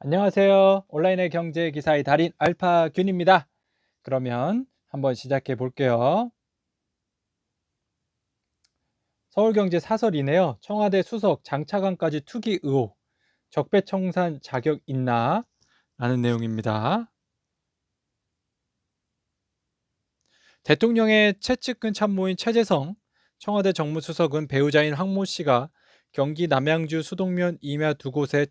안녕하세요. 온라인의 경제 기사의 달인 알파균입니다. 그러면 한번 시작해 볼게요. 서울경제 사설이네요. 청와대 수석 장차관까지 투기 의혹, 적폐청산 자격 있나? 라는 내용입니다. 대통령의 최측근 참모인 최재성, 청와대 정무수석은 배우자인 황모 씨가 경기 남양주 수동면 임야 두 곳에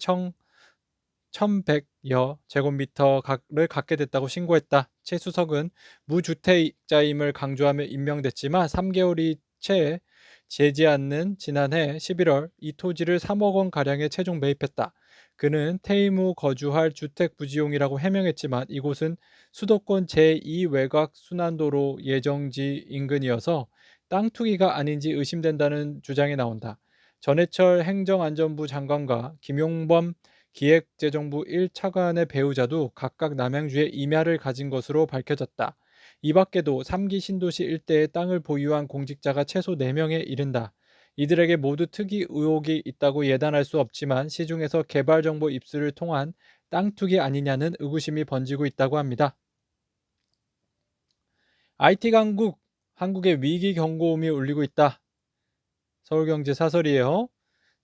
1,100여 제곱미터를 갖게 됐다고 신고했다. 최 수석은 무주택자임을 강조하며 임명됐지만 3개월이 채 재지 않는 지난해 11월 이 토지를 3억 원 가량에 최종 매입했다. 그는 퇴임 후 거주할 주택 부지용이라고 해명했지만 이곳은 수도권 제2 외곽 순환도로 예정지 인근이어서 땅 투기가 아닌지 의심된다는 주장이 나온다. 전해철 행정안전부 장관과 김용범 기획재정부 1차관의 배우자도 각각 남양주에 임야를 가진 것으로 밝혀졌다. 이 밖에도 3기 신도시 일대에 땅을 보유한 공직자가 최소 4명에 이른다. 이들에게 모두 특이 의혹이 있다고 예단할 수 없지만 시중에서 개발정보 입수를 통한 땅 투기 아니냐는 의구심이 번지고 있다고 합니다. IT 강국, 한국의 위기 경고음이 울리고 있다. 서울경제 사설이에요.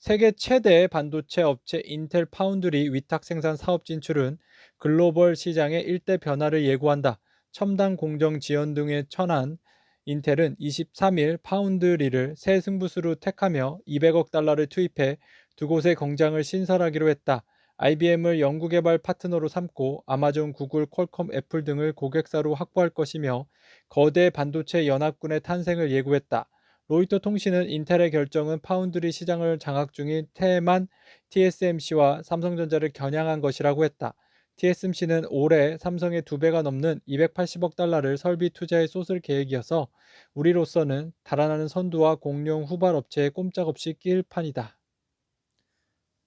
세계 최대 반도체 업체 인텔 파운드리 위탁 생산 사업 진출은 글로벌 시장의 일대 변화를 예고한다. 첨단 공정 지원 등에 천한 인텔은 23일 파운드리를 새 승부수로 택하며 200억 달러를 투입해 두 곳의 공장을 신설하기로 했다. IBM을 연구개발 파트너로 삼고 아마존, 구글, 퀄컴, 애플 등을 고객사로 확보할 것이며 거대 반도체 연합군의 탄생을 예고했다. 로이터 통신은 인텔의 결정은 파운드리 시장을 장악 중인 테만 TSMC와 삼성전자를 겨냥한 것이라고 했다. TSMC는 올해 삼성의 2배가 넘는 280억 달러를 설비 투자에 쏟을 계획이어서 우리로서는 달아나는 선두와 공룡 후발 업체에 꼼짝없이 낄 판이다.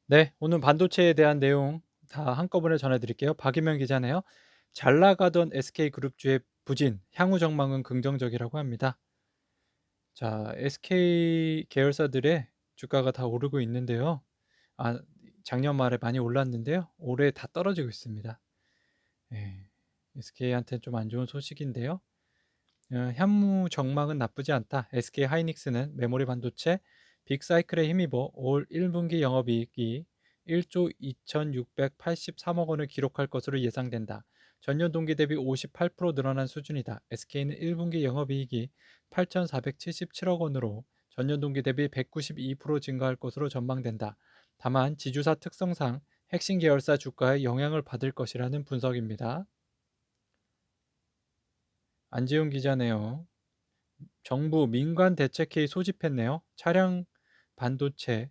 네, 오늘 반도체에 대한 내용 다 한꺼번에 전해드릴게요. 박이면 기자네요. 잘 나가던 SK그룹주의 부진, 향후 전망은 긍정적이라고 합니다. 자, SK 계열사들의 주가가 다 오르고 있는데요. 아, 작년 말에 많이 올랐는데요. 올해 다 떨어지고 있습니다. 예, SK한테는 좀 안 좋은 소식인데요. 향후 전망은 나쁘지 않다. SK 하이닉스는 메모리 반도체 빅사이클에 힘입어 올 1분기 영업이익이 1조 2,683억 원을 기록할 것으로 예상된다. 전년 동기 대비 58% 늘어난 수준이다. SK는 1분기 영업이익이 8,477억 원으로 전년 동기 대비 192% 증가할 것으로 전망된다. 다만 지주사 특성상 핵심 계열사 주가에 영향을 받을 것이라는 분석입니다. 안지훈 기자네요. 정부 민관 대책회의 소집했네요. 차량 반도체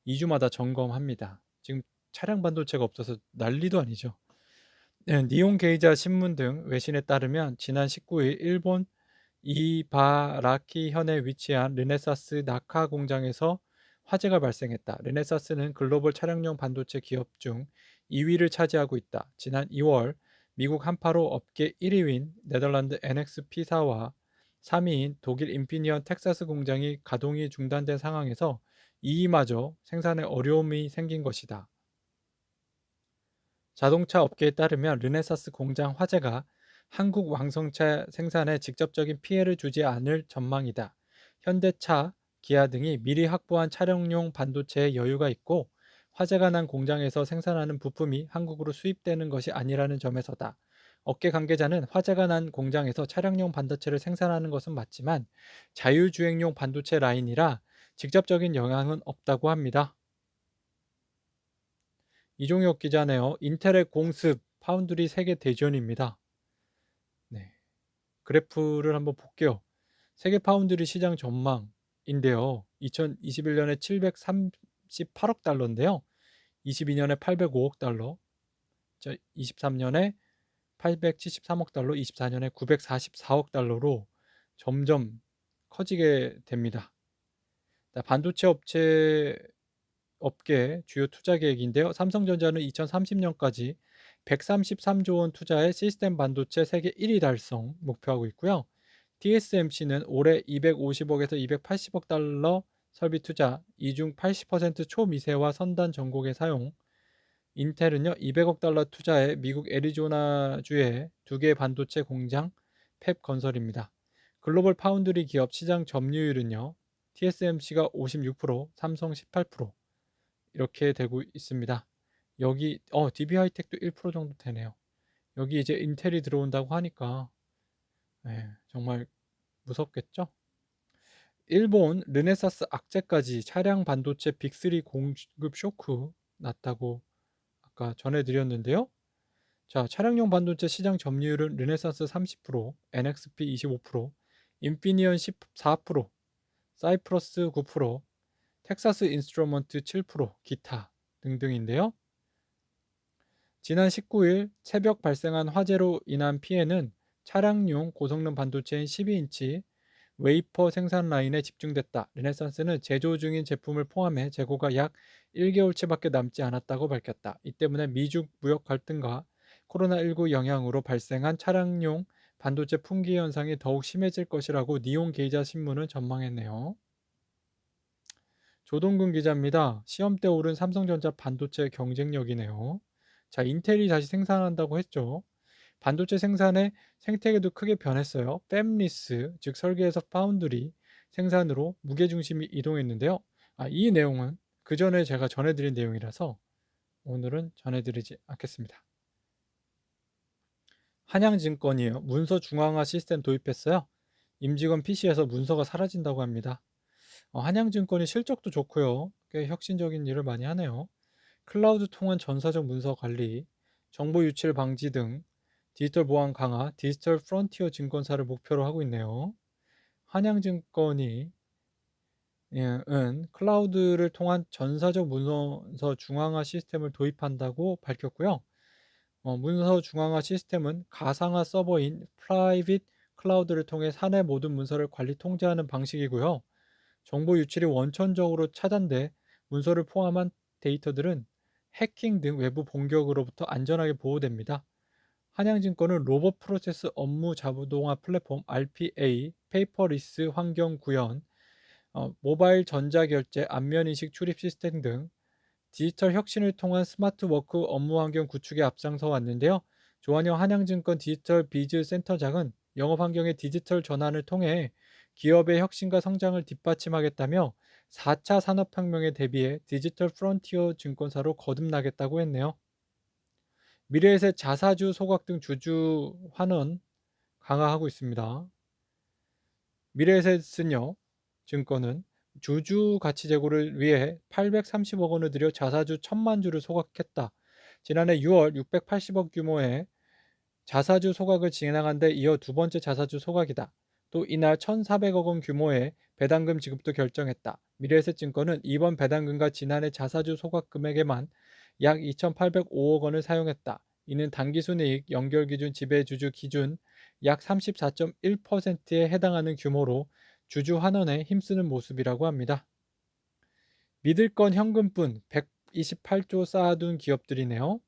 2주마다 점검합니다. 지금 차량 반도체가 없어서 난리도 아니죠. 네, 니온 게이자 신문 등 외신에 따르면 지난 19일 일본 이바라키 현에 위치한 르네사스 나카 공장에서 화재가 발생했다. 르네사스는 글로벌 차량용 반도체 기업 중 2위를 차지하고 있다. 지난 2월 미국 한파로 업계 1위인 네덜란드 NXP사와 3위인 독일 인피니언 텍사스 공장이 가동이 중단된 상황에서 이마저 생산에 어려움이 생긴 것이다. 자동차 업계에 따르면 르네사스 공장 화재가 한국 왕성차 생산에 직접적인 피해를 주지 않을 전망이다. 현대차, 기아 등이 미리 확보한 차량용 반도체에 여유가 있고 화재가 난 공장에서 생산하는 부품이 한국으로 수입되는 것이 아니라는 점에서다. 업계 관계자는 화재가 난 공장에서 차량용 반도체를 생산하는 것은 맞지만 자율주행용 반도체 라인이라 직접적인 영향은 없다고 합니다. 이종혁 기자네요. 인텔의 공습, 파운드리 세계 대전입니다. 네, 그래프를 한번 볼게요. 세계 파운드리 시장 전망인데요. 2021년에 738억 달러인데요. 22년에 805억 달러, 23년에 873억 달러, 24년에 944억 달러로 점점 커지게 됩니다. 반도체 업계 주요 투자 계획인데요. 삼성전자는 2030년까지 133조 원 투자해 시스템 반도체 세계 1위 달성 목표하고 있고요. TSMC는 올해 250억에서 280억 달러 설비 투자, 이중 80% 초미세와 선단 전곡의 사용, 인텔은요, $200억 투자해 미국 애리조나주에 2개의 반도체 공장 팹 건설입니다. 글로벌 파운드리 기업 시장 점유율은요, TSMC가 56%, 삼성 18% 이렇게 되고 있습니다. 여기 DB 하이텍도 1% 정도 되네요. 여기 이제 인텔이 들어온다고 하니까 정말 무섭겠죠? 일본 르네사스 악재까지 차량 반도체 빅3 공급 쇼크 났다고 아까 전해드렸는데요. 자, 차량용 반도체 시장 점유율은 르네사스 30%, NXP 25%, 인피니언 14%, 사이프러스 9%, 텍사스 인스트루먼트 7%, 기타 등등인데요. 지난 19일 새벽 발생한 화재로 인한 피해는 차량용 고성능 반도체인 12인치 웨이퍼 생산 라인에 집중됐다. 르네상스는 제조 중인 제품을 포함해 재고가 약 1개월치밖에 남지 않았다고 밝혔다. 이 때문에 미중 무역 갈등과 코로나19 영향으로 발생한 차량용 반도체 품귀 현상이 더욱 심해질 것이라고 니온 게이자 신문은 전망했네요. 조동근 기자입니다. 시험대 오른 삼성전자 반도체 경쟁력이네요. 자, 인텔이 다시 생산한다고 했죠. 반도체 생산의 생태계도 크게 변했어요. 팹리스, 즉 설계에서 파운드리 생산으로 무게중심이 이동했는데요. 이 내용은 그 전에 제가 전해드린 내용이라서 오늘은 전해드리지 않겠습니다. 한양증권이에요. 문서 중앙화 시스템 도입했어요. 임직원 PC에서 문서가 사라진다고 합니다. 한양증권이 실적도 좋고요. 꽤 혁신적인 일을 많이 하네요. 클라우드 통한 전사적 문서 관리, 정보 유출 방지 등 디지털 보안 강화, 디지털 프론티어 증권사를 목표로 하고 있네요. 한양증권이 은 클라우드를 통한 전사적 문서 중앙화 시스템을 도입한다고 밝혔고요. 문서 중앙화 시스템은 가상화 서버인 프라이빗 클라우드를 통해 사내 모든 문서를 관리 통제하는 방식이고요. 정보 유출이 원천적으로 차단돼 문서를 포함한 데이터들은 해킹 등 외부 공격으로부터 안전하게 보호됩니다. 한양증권은 로봇 프로세스 업무 자동화 플랫폼 RPA, 페이퍼리스 환경 구현, 모바일 전자결제, 안면인식 출입 시스템 등 디지털 혁신을 통한 스마트 워크 업무 환경 구축에 앞장서 왔는데요. 조한영 한양증권 디지털 비즈 센터장은 영업 환경의 디지털 전환을 통해 기업의 혁신과 성장을 뒷받침하겠다며 4차 산업혁명에 대비해 디지털 프론티어 증권사로 거듭나겠다고 했네요. 미래에셋 자사주 소각 등 주주 환원 강화하고 있습니다. 미래에셋은요, 증권은 주주 가치 제고를 위해 830억 원을 들여 자사주 1,000만 주를 소각했다. 지난해 6월 680억 규모의 자사주 소각을 진행한 데 이어 두 번째 자사주 소각이다. 또 이날 1,400억 원 규모의 배당금 지급도 결정했다. 미래에셋증권은 이번 배당금과 지난해 자사주 소각 금액에만 약 2,805억 원을 사용했다. 이는 당기순이익 연결기준 지배주주 기준 약 34.1%에 해당하는 규모로 주주 환원에 힘쓰는 모습이라고 합니다. 믿을 건 현금뿐 128조 쌓아둔 기업들이네요.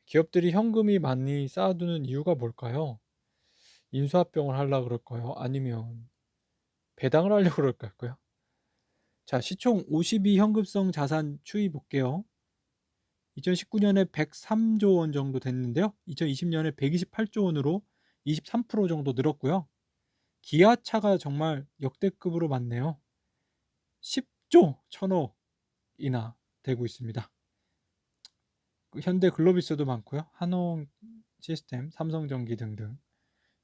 기업들이 현금이 많이 쌓아두는 이유가 뭘까요? 인수합병을 하려고 그럴까요? 아니면 배당을 하려고 그럴까요? 자, 시총 52 현금성 자산 추이 볼게요. 2019년에 103조 원 정도 됐는데요. 2020년에 128조 원으로 23% 정도 늘었고요. 기아차가 정말 역대급으로 많네요. 10조 1,000억이나 되고 있습니다. 현대 글로비스도 많고요. 한홍 시스템, 삼성전기 등등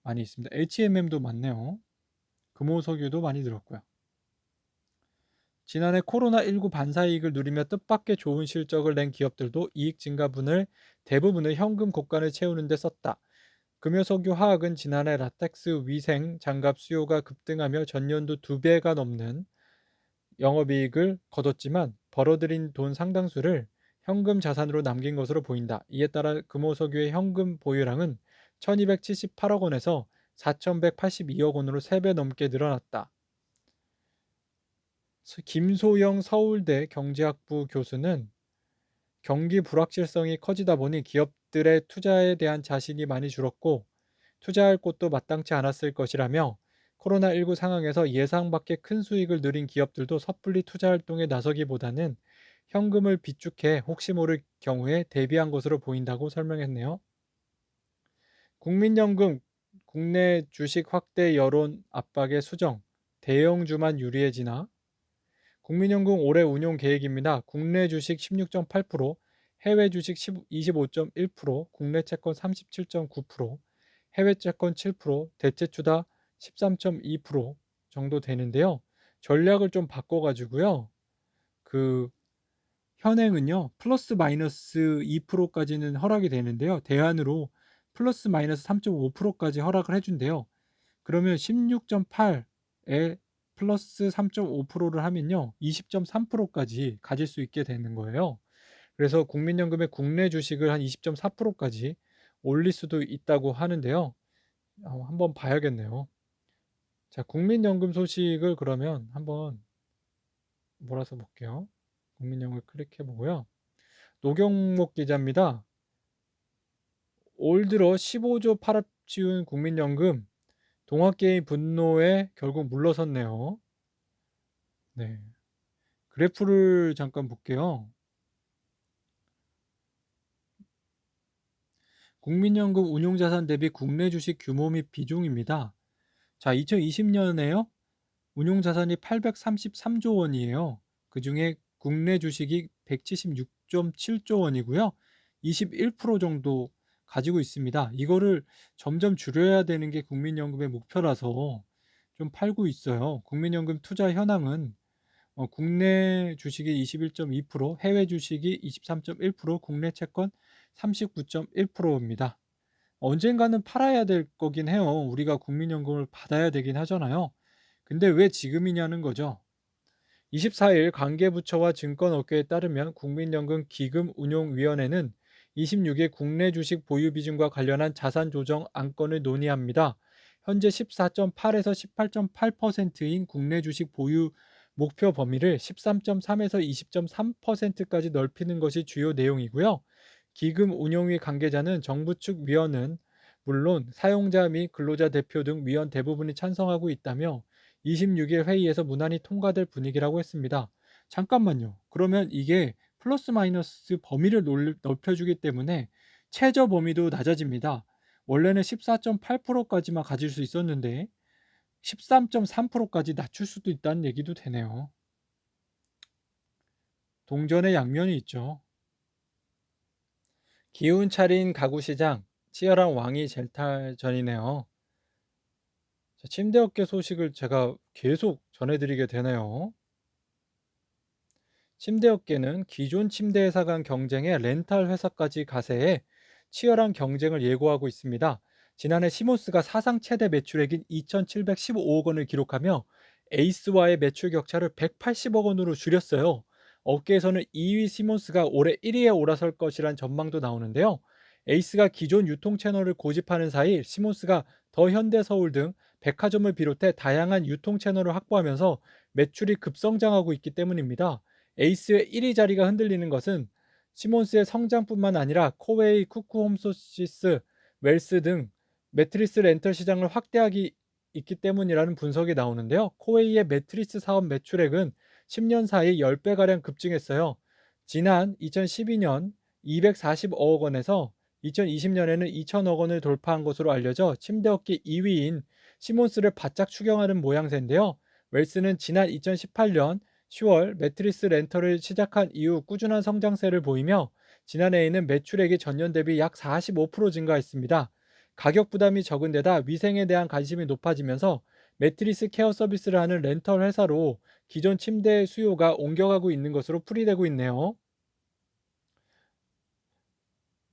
많이 있습니다. HMM도 많네요. 금호석유도 많이 늘었고요. 지난해 코로나19 반사이익을 누리며 뜻밖의 좋은 실적을 낸 기업들도 이익 증가분을 대부분을 현금 고간을 채우는 데 썼다. 금요석유 화학은 지난해 라텍스 위생 장갑 수요가 급등하며 전년도 2배가 넘는 영업이익을 거뒀지만 벌어들인 돈 상당수를 현금 자산으로 남긴 것으로 보인다. 이에 따라 금호석유의 현금 보유량은 1,278억 원에서 4,182억 원으로 3배 넘게 늘어났다. 김소영 서울대 경제학부 교수는 경기 불확실성이 커지다 보니 기업들의 투자에 대한 자신이 많이 줄었고 투자할 곳도 마땅치 않았을 것이라며 코로나19 상황에서 예상 밖의 큰 수익을 누린 기업들도 섣불리 투자 활동에 나서기보다는 현금을 비축해 혹시 모를 경우에 대비한 것으로 보인다고 설명했네요. 국민연금 국내 주식 확대 여론 압박의 수정, 대형주만 유리해지나? 국민연금 올해 운용 계획입니다. 국내 주식 16.8%, 해외 주식 25.1%, 국내 채권 37.9%, 해외 채권 7%, 대체주다 13.2% 정도 되는데요. 전략을 좀 바꿔가지고요. 그 현행은요, 플러스 마이너스 2%까지는 허락이 되는데요. 대안으로 플러스 마이너스 3.5%까지 허락을 해준대요. 그러면 16.8에 플러스 3.5%를 하면요, 20.3%까지 가질 수 있게 되는 거예요. 그래서 국민연금의 국내 주식을 한 20.4%까지 올릴 수도 있다고 하는데요. 한번 봐야겠네요. 자, 국민연금 소식을 그러면 한번 몰아서 볼게요. 국민연금을 클릭해 보고요. 노경목 기자입니다. 올 들어 15조 팔아치운 국민연금, 동학개인 분노에 결국 물러섰네요. 네. 그래프를 잠깐 볼게요. 국민연금 운용자산 대비 국내 주식 규모 및 비중입니다. 자, 2020년에요. 운용자산이 833조 원이에요. 그중에 국내 주식이 176.7조 원이고요. 21% 정도 가지고 있습니다. 이거를 점점 줄여야 되는 게 국민연금의 목표라서 좀 팔고 있어요. 국민연금 투자 현황은 국내 주식이 21.2%, 해외 주식이 23.1%, 국내 채권 39.1%입니다. 언젠가는 팔아야 될 거긴 해요. 우리가 국민연금을 받아야 되긴 하잖아요. 근데 왜 지금이냐는 거죠. 24일 관계부처와 증권업계에 따르면 국민연금 기금운용위원회는 26일 국내 주식 보유 비중과 관련한 자산 조정 안건을 논의합니다. 현재 14.8에서 18.8%인 국내 주식 보유 목표 범위를 13.3에서 20.3%까지 넓히는 것이 주요 내용이고요. 기금운용위 관계자는 정부 측 위원은 물론 사용자 및 근로자 대표 등 위원 대부분이 찬성하고 있다며 26일 회의에서 무난히 통과될 분위기라고 했습니다. 잠깐만요. 그러면 이게 플러스 마이너스 범위를 넓혀주기 때문에 최저 범위도 낮아집니다. 원래는 14.8%까지만 가질 수 있었는데 13.3%까지 낮출 수도 있다는 얘기도 되네요. 동전의 양면이 있죠. 기운 차린 가구 시장, 치열한 왕위 쟁탈전이네요. 침대업계 소식을 제가 계속 전해드리게 되네요. 침대업계는 기존 침대 회사 간 경쟁에 렌탈 회사까지 가세해 치열한 경쟁을 예고하고 있습니다. 지난해 시몬스가 사상 최대 매출액인 2,715억 원을 기록하며 에이스와의 매출 격차를 180억 원으로 줄였어요. 업계에서는 2위 시몬스가 올해 1위에 올라설 것이란 전망도 나오는데요. 에이스가 기존 유통 채널을 고집하는 사이 시몬스가 더 현대서울 등 백화점을 비롯해 다양한 유통 채널을 확보하면서 매출이 급성장하고 있기 때문입니다. 에이스의 1위 자리가 흔들리는 것은 시몬스의 성장뿐만 아니라 코웨이, 쿠쿠홈소시스, 웰스 등 매트리스 렌털 시장을 확대하기 있기 때문이라는 분석이 나오는데요. 코웨이의 매트리스 사업 매출액은 10년 사이 10배가량 급증했어요. 지난 2012년 240억 원에서 2020년에는 2천억 원을 돌파한 것으로 알려져 침대업계 2위인 시몬스를 바짝 추경하는 모양새인데요. 웰스는 지난 2018년 10월 매트리스 렌터를 시작한 이후 꾸준한 성장세를 보이며 지난해에는 매출액이 전년 대비 약 45% 증가했습니다. 가격 부담이 적은 데다 위생에 대한 관심이 높아지면서 매트리스 케어 서비스를 하는 렌털 회사로 기존 침대 수요가 옮겨가고 있는 것으로 풀이되고 있네요.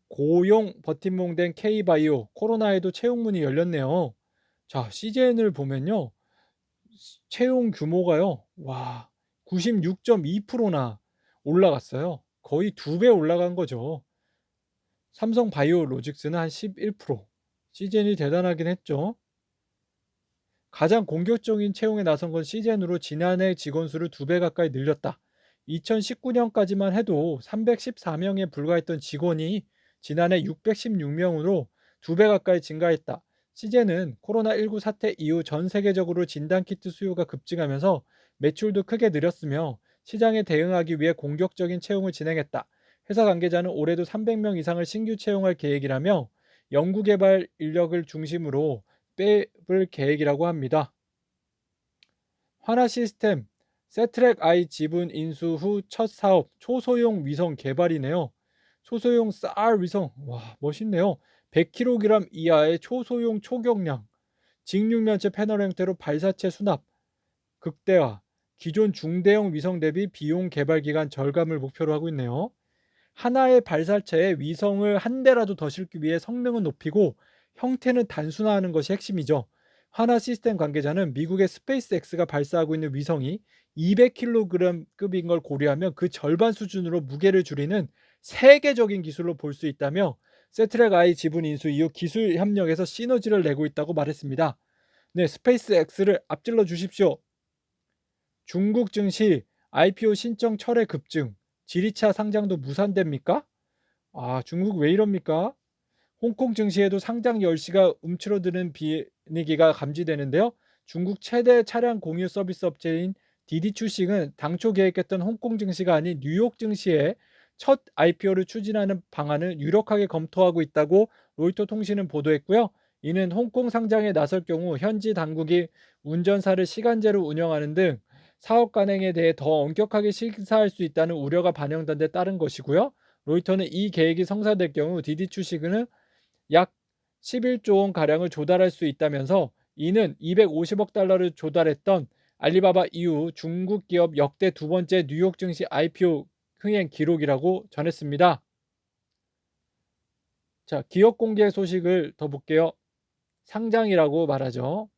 고용 버팀목된 K바이오, 코로나에도 채용문이 열렸네요. 자, CJN을 보면요. 채용 규모가요. 와, 96.2%나 올라갔어요. 거의 2배 올라간 거죠. 삼성 바이오로직스는 한 11%. CJN이 대단하긴 했죠. 가장 공격적인 채용에 나선 건 CJN으로 지난해 직원 수를 2배 가까이 늘렸다. 2019년까지만 해도 314명에 불과했던 직원이 지난해 616명으로 2배 가까이 증가했다. CJ는 코로나19 사태 이후 전 세계적으로 진단키트 수요가 급증하면서 매출도 크게 늘었으며 시장에 대응하기 위해 공격적인 채용을 진행했다. 회사 관계자는 올해도 300명 이상을 신규 채용할 계획이라며 연구개발 인력을 중심으로 빼볼 계획이라고 합니다. 하나시스템 세트랙 I 지분 인수 후 첫 사업 초소형 위성 개발이네요. 초소형 쌀 위성, 와 멋있네요. 100kg 이하의 초소형 초경량, 직육면체 패널 형태로 발사체 수납, 극대화, 기존 중대형 위성 대비 비용 개발 기간 절감을 목표로 하고 있네요. 하나의 발사체에 위성을 한 대라도 더 싣기 위해 성능은 높이고 형태는 단순화하는 것이 핵심이죠. 하나 시스템 관계자는 미국의 스페이스X가 발사하고 있는 위성이 200kg급인 걸 고려하면 그 절반 수준으로 무게를 줄이는 세계적인 기술로 볼 수 있다며 세트랙 I 지분 인수 이후 기술 협력에서 시너지를 내고 있다고 말했습니다. 네, 스페이스X를 앞질러 주십시오. 중국 증시 IPO 신청 철회 급증, 지리차 상장도 무산됩니까? 아, 중국 왜 이럽니까? 홍콩 증시에도 상장 열시가 움츠러드는 분위기가 감지되는데요. 중국 최대 차량 공유 서비스 업체인 디디추싱은 당초 계획했던 홍콩 증시가 아닌 뉴욕 증시에 첫 IPO를 추진하는 방안을 유력하게 검토하고 있다고 로이터 통신은 보도했고요. 이는 홍콩 상장에 나설 경우 현지 당국이 운전사를 시간제로 운영하는 등 사업 관행에 대해 더 엄격하게 심사할 수 있다는 우려가 반영된 데 따른 것이고요. 로이터는 이 계획이 성사될 경우 디디추싱은 약 11조 원 가량을 조달할 수 있다면서 이는 250억 달러를 조달했던 알리바바 이후 중국 기업 역대 두 번째 뉴욕 증시 IPO 흥행 기록이라고 전했습니다. 자, 기업 공개 소식을 더 볼게요. 상장이라고 말하죠.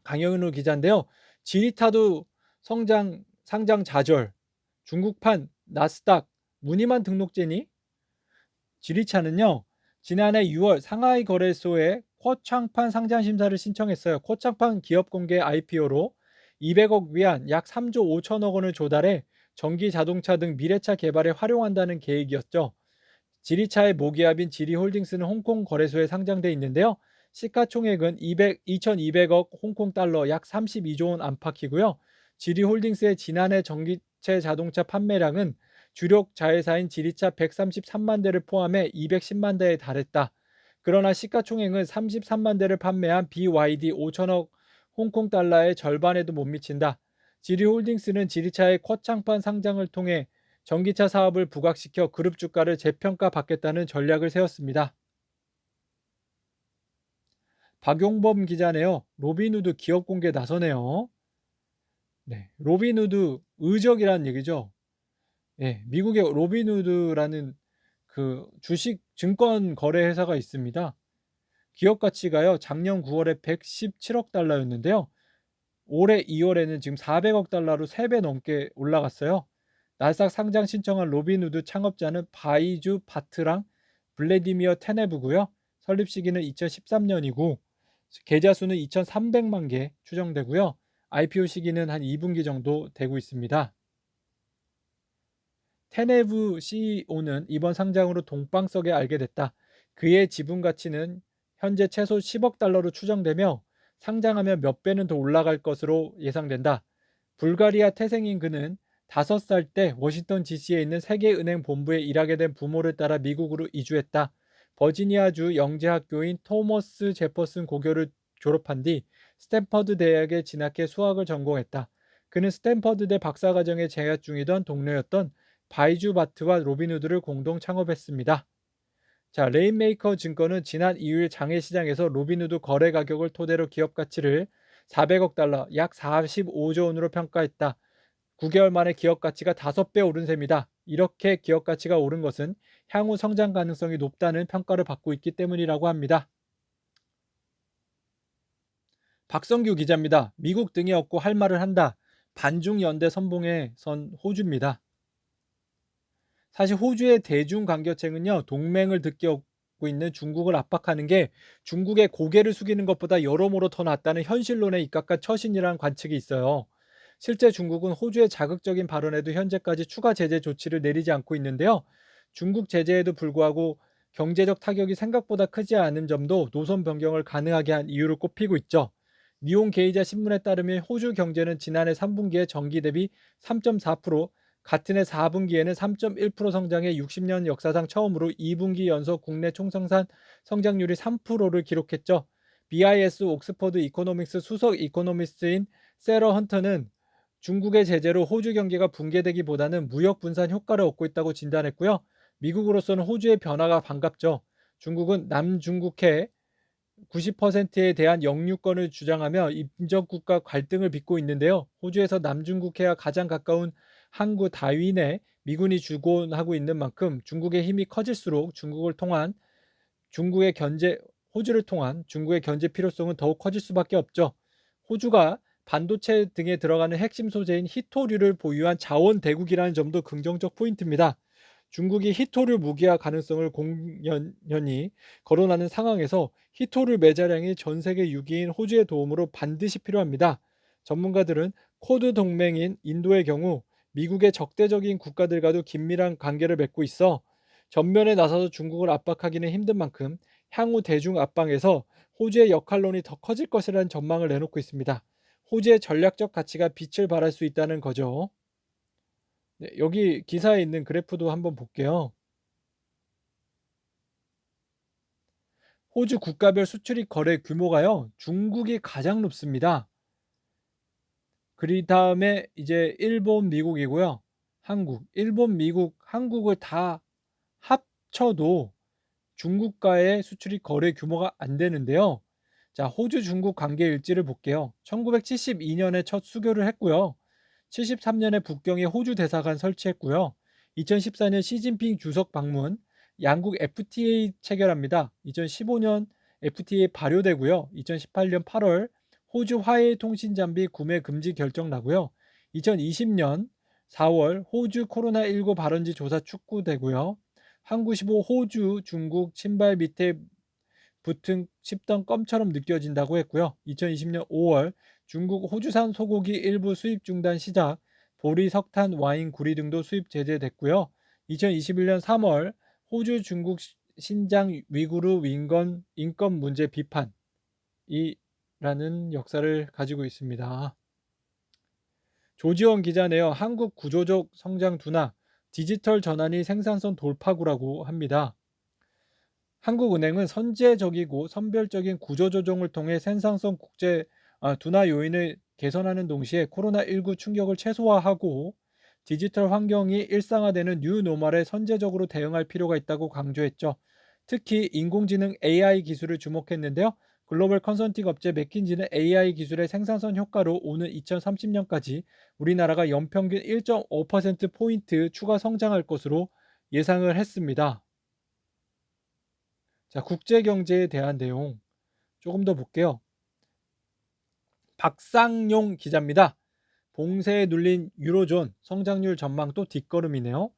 강영은우 기자인데요. 지리타도 상장 좌절. 중국판 나스닥 무늬만 등록제니? 지리차는요. 지난해 6월 상하이 거래소에 코창판 상장 심사를 신청했어요. 코창판 기업 공개 IPO로 200억 위안 약 3조 5천억 원을 조달해 전기 자동차 등 미래차 개발에 활용한다는 계획이었죠. 지리차의 모기업인 지리홀딩스는 홍콩 거래소에 상장돼 있는데요. 시가총액은 2,200억 홍콩 달러 약 32조 원 안팎이고요. 지리홀딩스의 지난해 전기체 자동차 판매량은 주력 자회사인 지리차 133만 대를 포함해 210만 대에 달했다. 그러나 시가총액은 33만 대를 판매한 BYD 5천억 홍콩 달러의 절반에도 못 미친다. 지리홀딩스는 지리차의 쿼창판 상장을 통해 전기차 사업을 부각시켜 그룹 주가를 재평가받겠다는 전략을 세웠습니다. 박용범 기자네요. 로빈후드 기업 공개 나서네요. 네, 로빈후드 의적이라는 얘기죠. 예, 미국의 로빈후드라는 그 주식 증권 거래 회사가 있습니다. 기업 가치가요, 작년 9월에 117억 달러였는데요. 올해 2월에는 지금 400억 달러로 3배 넘게 올라갔어요. 나스닥 상장 신청한 로빈후드 창업자는 바이주 바트랑 블레디미어 테네브고요. 설립 시기는 2013년이고 계좌 수는 2,300만 개 추정되고요. IPO 시기는 한 2분기 정도 되고 있습니다. 테네브 CEO는 이번 상장으로 동방석에 알게 됐다. 그의 지분 가치는 현재 최소 10억 달러로 추정되며 상장하면 몇 배는 더 올라갈 것으로 예상된다. 불가리아 태생인 그는 5살 때 워싱턴 DC에 있는 세계은행 본부에 일하게 된 부모를 따라 미국으로 이주했다. 버지니아주 영재학교인 토머스 제퍼슨 고교를 졸업한 뒤 스탠퍼드 대학에 진학해 수학을 전공했다. 그는 스탠퍼드대 박사과정에 재학 중이던 동료였던 바이주 바트와 로빈후드를 공동 창업했습니다. 자, 레인메이커 증권은 지난 2일 장외시장에서 로빈후드 거래 가격을 토대로 기업 가치를 400억 달러, 약 45조 원으로 평가했다. 9개월 만에 기업 가치가 5배 오른 셈이다. 이렇게 기업 가치가 오른 것은 향후 성장 가능성이 높다는 평가를 받고 있기 때문이라고 합니다. 박성규 기자입니다. 미국 등에 업고 할 말을 한다. 반중 연대 선봉에 선 호주입니다. 사실 호주의 대중 간겨책은요, 동맹을 느끼고 있는 중국을 압박하는 게 중국의 고개를 숙이는 것보다 여러모로 더 낫다는 현실론에 입각한 처신이라는 관측이 있어요. 실제 중국은 호주의 자극적인 발언에도 현재까지 추가 제재 조치를 내리지 않고 있는데요. 중국 제재에도 불구하고 경제적 타격이 생각보다 크지 않은 점도 노선 변경을 가능하게 한 이유로 꼽히고 있죠. 니온 게이자 신문에 따르면 호주 경제는 지난해 3분기에 전기 대비 3.4%, 같은 해 4분기에는 3.1% 성장해 60년 역사상 처음으로 2분기 연속 국내 총생산 성장률이 3%를 기록했죠. BIS 옥스퍼드 이코노믹스 수석 이코노미스트인 세러 헌터는 중국의 제재로 호주 경기가 붕괴되기보다는 무역 분산 효과를 얻고 있다고 진단했고요. 미국으로서는 호주의 변화가 반갑죠. 중국은 남중국해 90%에 대한 영유권을 주장하며 인접국가 갈등을 빚고 있는데요. 호주에서 남중국해와 가장 가까운 항구 다윈에 미군이 주둔하고 있는 만큼 중국의 힘이 커질수록 중국의 견제 호주를 통한 중국의 견제 필요성은 더욱 커질 수밖에 없죠. 호주가 반도체 등에 들어가는 핵심 소재인 히토류를 보유한 자원 대국이라는 점도 긍정적 포인트입니다. 중국이 히토류 무기화 가능성을 공연히 거론하는 상황에서 히토류 매자량이 전 세계 6위인 호주의 도움으로 반드시 필요합니다. 전문가들은 쿼드 동맹인 인도의 경우 미국의 적대적인 국가들과도 긴밀한 관계를 맺고 있어 전면에 나서서 중국을 압박하기는 힘든 만큼 향후 대중 압박에서 호주의 역할론이 더 커질 것이라는 전망을 내놓고 있습니다. 호주의 전략적 가치가 빛을 발할 수 있다는 거죠. 네, 여기 기사에 있는 그래프도 한번 볼게요. 호주 국가별 수출입 거래 규모가요, 중국이 가장 높습니다. 그 다음에 이제 일본, 미국이고요. 한국, 일본, 미국, 한국을 다 합쳐도 중국과의 수출입 거래 규모가 안 되는데요. 자, 호주 중국 관계 일지를 볼게요. 1972년에 첫 수교를 했고요. 73년에 북경에 호주 대사관 설치했고요. 2014년 시진핑 주석 방문, 양국 FTA 체결합니다. 2015년 FTA 발효되고요. 2018년 8월 호주 화해 통신 장비 구매 금지 결정 나고요. 2020년 4월 호주 코로나19 발원지 조사 축구되고요. 항구15 호주 중국 신발 밑에 붙은 씹던 껌처럼 느껴진다고 했고요. 2020년 5월 중국 호주산 소고기 일부 수입 중단 시작, 보리, 석탄, 와인, 구리 등도 수입 제재됐고요. 2021년 3월 호주 중국 신장 위구르 인권 문제 비판이라는 역사를 가지고 있습니다. 조지원 기자네요. 한국 구조적 성장 둔화, 디지털 전환이 생산성 돌파구라고 합니다. 한국은행은 선제적이고 선별적인 구조조정을 통해 생산성 둔화 요인을 개선하는 동시에 코로나19 충격을 최소화하고 디지털 환경이 일상화되는 뉴노멀에 선제적으로 대응할 필요가 있다고 강조했죠. 특히 인공지능 AI 기술을 주목했는데요. 글로벌 컨설팅 업체 맥킨지는 AI 기술의 생산성 효과로 오는 2030년까지 우리나라가 연평균 1.5%포인트 추가 성장할 것으로 예상을 했습니다. 자, 국제 경제에 대한 내용 조금 더 볼게요. 박상용 기자입니다. 봉쇄에 눌린 유로존 성장률 전망 또 뒷걸음이네요.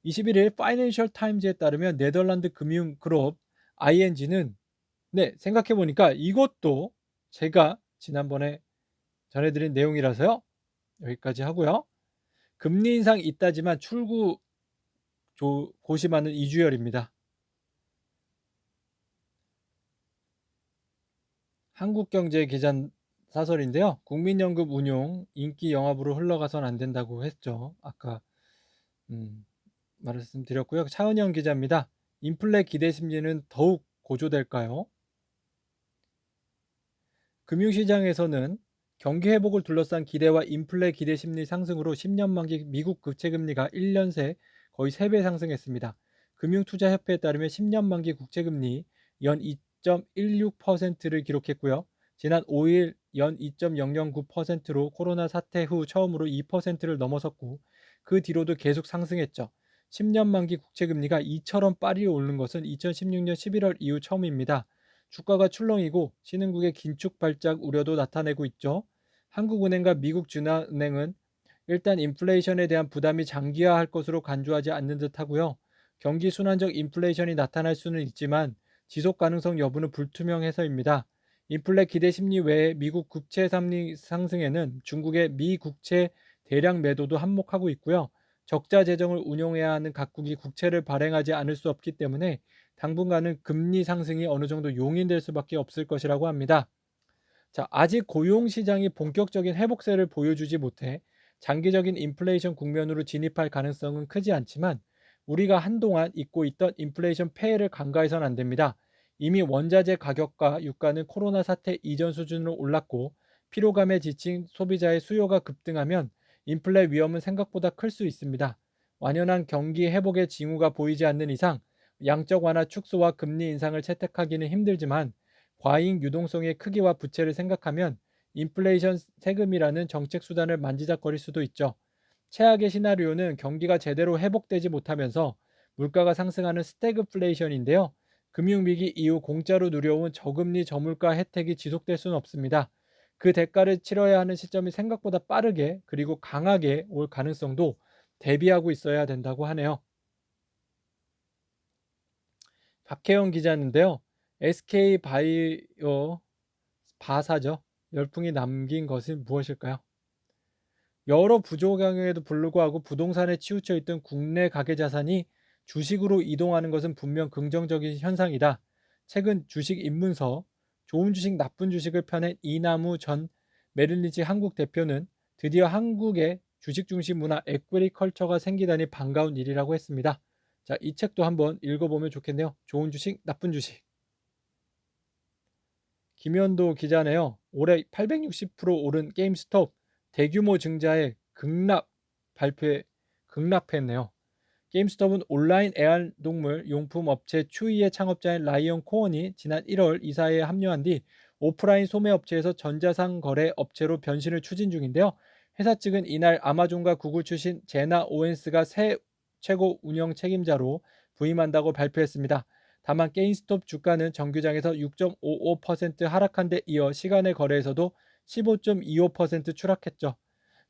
21일 파이낸셜 타임즈에 따르면 네덜란드 금융 그룹 ING는 생각해 보니까 이것도 제가 지난번에 전해드린 내용이라서요. 여기까지 하고요. 금리 인상 있다지만 출구 고심하는 이주열입니다. 한국경제 기자 사설인데요. 국민연금 운용 인기 영합으로 흘러가선 안 된다고 했죠. 아까 말씀드렸고요. 차은영 기자입니다. 인플레 기대 심리는 더욱 고조될까요? 금융시장에서는 경기 회복을 둘러싼 기대와 인플레 기대 심리 상승으로 10년 만기 미국 국채금리가 1년 새 거의 3배 상승했습니다. 금융투자협회에 따르면 10년 만기 국채금리 연 2.16%를 기록했고요. 지난 5일 연 2.009%로 코로나 사태 후 처음으로 2%를 넘어섰고 그 뒤로도 계속 상승했죠. 10년 만기 국채금리가 이처럼 빨리 오르는 것은 2016년 11월 이후 처음입니다. 주가가 출렁이고 신흥국의 긴축 발작 우려도 나타내고 있죠. 한국은행과 미국 준하은행은 일단 인플레이션에 대한 부담이 장기화할 것으로 간주하지 않는 듯하고요. 경기 순환적 인플레이션이 나타날 수는 있지만 지속 가능성 여부는 불투명해서입니다. 인플레 기대 심리 외에 미국 국채 금리 상승에는 중국의 미 국채 대량 매도도 한몫하고 있고요. 적자 재정을 운용해야 하는 각국이 국채를 발행하지 않을 수 없기 때문에 당분간은 금리 상승이 어느 정도 용인될 수밖에 없을 것이라고 합니다. 자, 아직 고용 시장이 본격적인 회복세를 보여주지 못해 장기적인 인플레이션 국면으로 진입할 가능성은 크지 않지만 우리가 한동안 잊고 있던 인플레이션 폐해를 간과해서는 안 됩니다. 이미 원자재 가격과 유가는 코로나 사태 이전 수준으로 올랐고 피로감에 지친 소비자의 수요가 급등하면 인플레 위험은 생각보다 클 수 있습니다. 완연한 경기 회복의 징후가 보이지 않는 이상 양적 완화 축소와 금리 인상을 채택하기는 힘들지만 과잉 유동성의 크기와 부채를 생각하면 인플레이션 세금이라는 정책 수단을 만지작거릴 수도 있죠. 최악의 시나리오는 경기가 제대로 회복되지 못하면서 물가가 상승하는 스태그플레이션인데요. 금융위기 이후 공짜로 누려온 저금리 저물가 혜택이 지속될 수는 없습니다. 그 대가를 치러야 하는 시점이 생각보다 빠르게 그리고 강하게 올 가능성도 대비하고 있어야 된다고 하네요. 박혜영 기자인데요. SK바이오 바사죠. 열풍이 남긴 것은 무엇일까요? 여러 부조경에도 불구하고 부동산에 치우쳐 있던 국내 가계 자산이 주식으로 이동하는 것은 분명 긍정적인 현상이다. 최근 주식 입문서 좋은 주식 나쁜 주식을 펴낸 이남우 전 메릴린치 한국 대표는 드디어 한국의 주식 중심 문화 에quity 컬처가 생기다니 반가운 일이라고 했습니다. 자, 이 책도 한번 읽어보면 좋겠네요. 좋은 주식 나쁜 주식. 김현도 기자네요. 올해 860% 오른 게임스톱 대규모 증자에 급락했네요. 게임스톱은 온라인 애완동물 용품 업체 추이의 창업자인 라이언 코언이 지난 1월 이사회에 합류한 뒤 오프라인 소매 업체에서 전자상 거래 업체로 변신을 추진 중인데요. 회사 측은 이날 아마존과 구글 출신 제나 오웬스가 새 최고 운영 책임자로 부임한다고 발표했습니다. 다만 게임스톱 주가는 정규장에서 6.55% 하락한 데 이어 시간의 거래에서도 15.25% 추락했죠.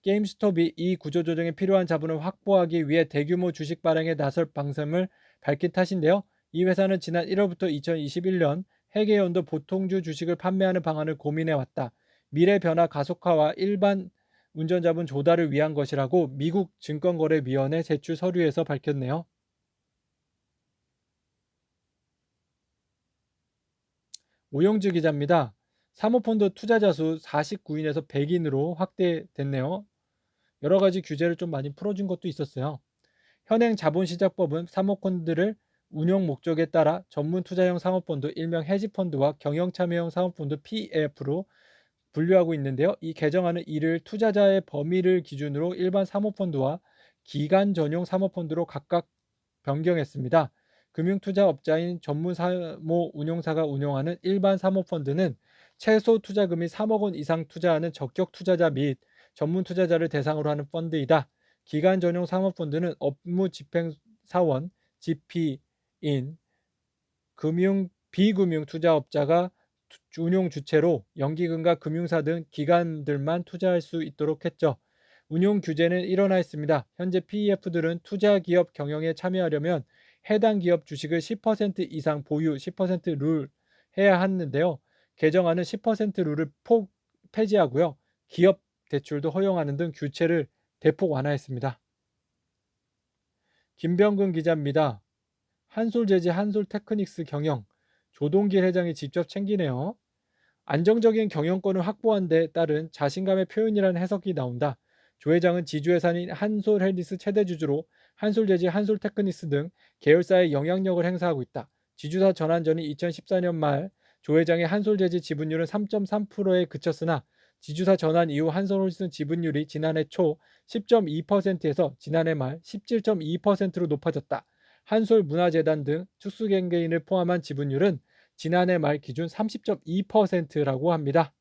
게임스톱이 이 구조조정에 필요한 자본을 확보하기 위해 대규모 주식 발행에 나설 방침을 밝힌 탓인데요. 이 회사는 지난 1월부터 2021년 회계연도 보통주 주식을 판매하는 방안을 고민해왔다. 미래 변화 가속화와 일반 운전자본 조달을 위한 것이라고 미국 증권거래위원회 제출 서류에서 밝혔네요. 오영주 기자입니다. 사모펀드 투자자 수 49인에서 100인으로 확대됐네요. 여러 가지 규제를 좀 많이 풀어준 것도 있었어요. 현행 자본시작법은 사모펀드를 운용 목적에 따라 전문 투자형 사모펀드, 일명 헤지펀드와 경영참여형 사모펀드 PF로 분류하고 있는데요. 이 개정안은 이를 투자자의 범위를 기준으로 일반 사모펀드와 기간 전용 사모펀드로 각각 변경했습니다. 금융투자업자인 전문 사모 운용사가 운영하는 일반 사모펀드는 최소 투자금이 3억 원 이상 투자하는 적격 투자자 및 전문 투자자를 대상으로 하는 펀드이다. 기간 전용 사모펀드는 업무 집행 사원, GP인, 비금융 투자업자가 운용 주체로 연기금과 금융사 등 기관들만 투자할 수 있도록 했죠. 운용 규제는 일어나 있습니다. 현재 PEF들은 투자 기업 경영에 참여하려면 해당 기업 주식을 10% 이상 보유, 10%룰 해야 하는데요. 개정안은 10% 룰을 폐지하고요. 기업 대출도 허용하는 등 규제를 대폭 완화했습니다. 김병근 기자입니다. 한솔재지 한솔테크닉스 경영 조동길 회장이 직접 챙기네요. 안정적인 경영권을 확보한 데 따른 자신감의 표현이라는 해석이 나온다. 조 회장은 지주회사인 한솔헬리스 최대 주주로 한솔재지, 한솔테크닉스 등 계열사에 영향력을 행사하고 있다. 지주사 전환 전인 2014년 말 조 회장의 한솔재지 지분율은 3.3%에 그쳤으나 지주사 전환 이후 한솔홀스 지분율이 지난해 초 10.2%에서 지난해 말 17.2%로 높아졌다. 한솔문화재단 등 특수경제인을 포함한 지분율은 지난해 말 기준 30.2%라고 합니다.